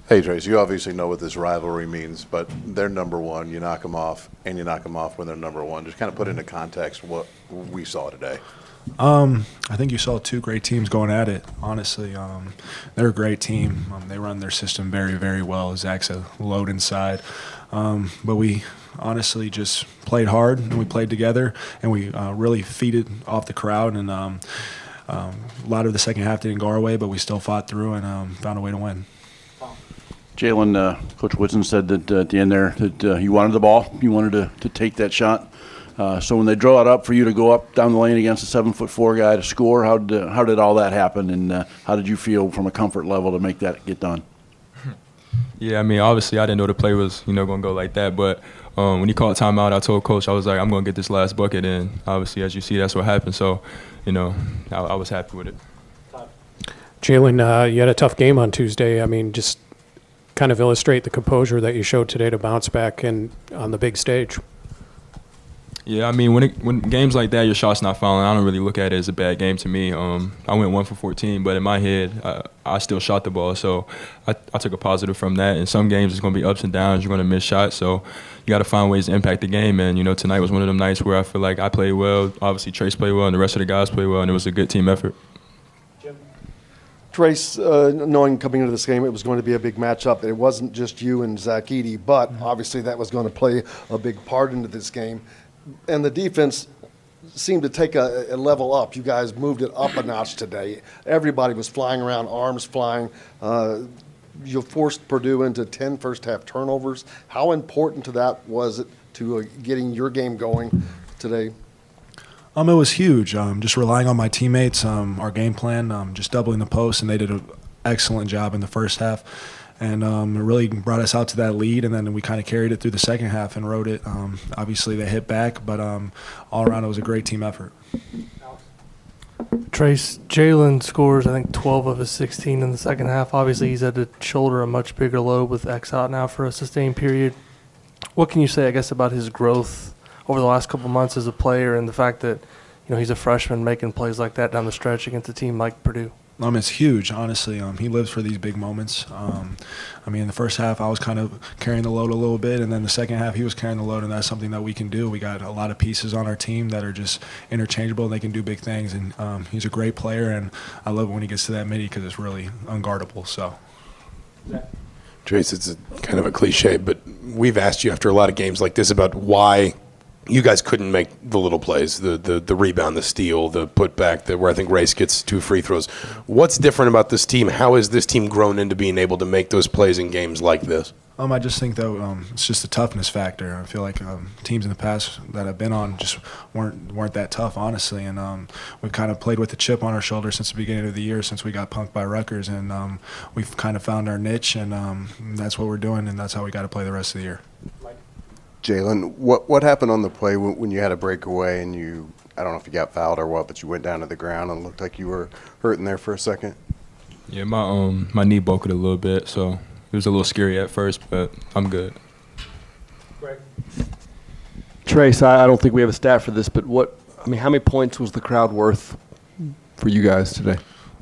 Hey, Trace, you obviously know what this rivalry means, but they're number one. You knock them off, and you knock them off when they're number one. Just kind of put into context what we saw today. I think you saw two great teams going at it, honestly. They're a great team. They run their system very, very well. Zach's a load inside. But we honestly just played hard, and we played together, and we really feeded off the crowd. And a lot of the second half didn't go our way, but we still fought through and found a way to win. Jalen, Coach Whitson said that at the end there that you wanted the ball, you wanted to take that shot. So when they draw it up for you to go up down the lane against a 7'4" guy to score, how did all that happen, and how did you feel from a comfort level to make that get done? Yeah, I mean, obviously I didn't know the play was going to go like that, but when he called timeout, I told Coach, I was like, I'm going to get this last bucket, and obviously, as you see, that's what happened. So, I was happy with it. Jalen, you had a tough game on Tuesday. I mean, just kind of illustrate the composure that you showed today to bounce back and on the big stage. Yeah, I mean, when games like that, your shot's not falling, I don't really look at it as a bad game to me. I went 1 for 14, but in my head, I still shot the ball. So I took a positive from that. In some games, it's going to be ups and downs. You're going to miss shots. So you got to find ways to impact the game. And, tonight was one of them nights where I feel like I played well. Obviously, Trace played well, and the rest of the guys played well, and it was a good team effort. Trace, knowing coming into this game it was going to be a big matchup, it wasn't just you and Zach Edey, but obviously that was going to play a big part into this game. And the defense seemed to take a level up. You guys moved it up a notch today. Everybody was flying around, arms flying. You forced Purdue into 10 first-half turnovers. How important to that was it to getting your game going today? It was huge. Just relying on my teammates, our game plan, just doubling the post, and they did an excellent job in the first half. And it really brought us out to that lead, and then we kind of carried it through the second half and rode it. Obviously, they hit back, but all around it was a great team effort. Trace, Jalen scores, I think, 12 of his 16 in the second half. Obviously, he's had to shoulder a much bigger load with X out now for a sustained period. What can you say, I guess, about his growth over the last couple months as a player and the fact that, he's a freshman making plays like that down the stretch against a team like Purdue? It's huge, honestly. He lives for these big moments. In the first half, I was kind of carrying the load a little bit, and then the second half, he was carrying the load, and that's something that we can do. We got a lot of pieces on our team that are just interchangeable, and they can do big things, and he's a great player, and I love it when he gets to that midi because it's really unguardable. So. Trace, it's kind of a cliche, but we've asked you after a lot of games like this about why you guys couldn't make the little plays, the rebound, the steal, the putback, where I think Race gets 2 free throws. What's different about this team? How has this team grown into being able to make those plays in games like this? I just think, though, it's just a toughness factor. I feel like teams in the past that I've been on just weren't that tough, honestly. And we've kind of played with a chip on our shoulder since the beginning of the year, since we got punked by Rutgers. And we've kind of found our niche, and that's what we're doing, and that's how we got to play the rest of the year. Jalen, what happened on the play when you had a breakaway and I don't know if you got fouled or what, but you went down to the ground and looked like you were hurting there for a second? Yeah, my knee buckled a little bit, so it was a little scary at first, but I'm good. Trace, I don't think we have a stat for this, but how many points was the crowd worth for you guys today?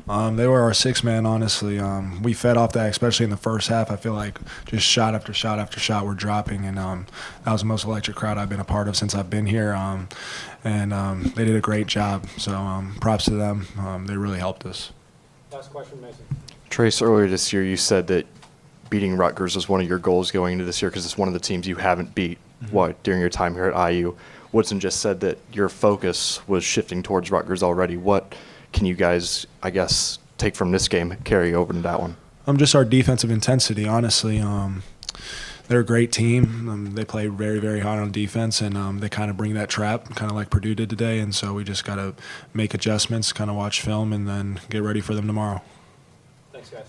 They were our 6-man, honestly. We fed off that, especially in the first half. I feel like just shot after shot after shot we're dropping, and that was the most electric crowd I've been a part of since I've been here. And they did a great job, so props to them. They really helped us. Last question, Mason. Trace, earlier this year you said that beating Rutgers was one of your goals going into this year because it's one of the teams you haven't beat during your time here at IU. Woodson just said that your focus was shifting towards Rutgers already. What can you guys, I guess, take from this game and carry over to that one? Just our defensive intensity, honestly. They're a great team. They play very, very hard on defense, and they kind of bring that trap, kind of like Purdue did today. And so we just got to make adjustments, kind of watch film, and then get ready for them tomorrow. Thanks, guys.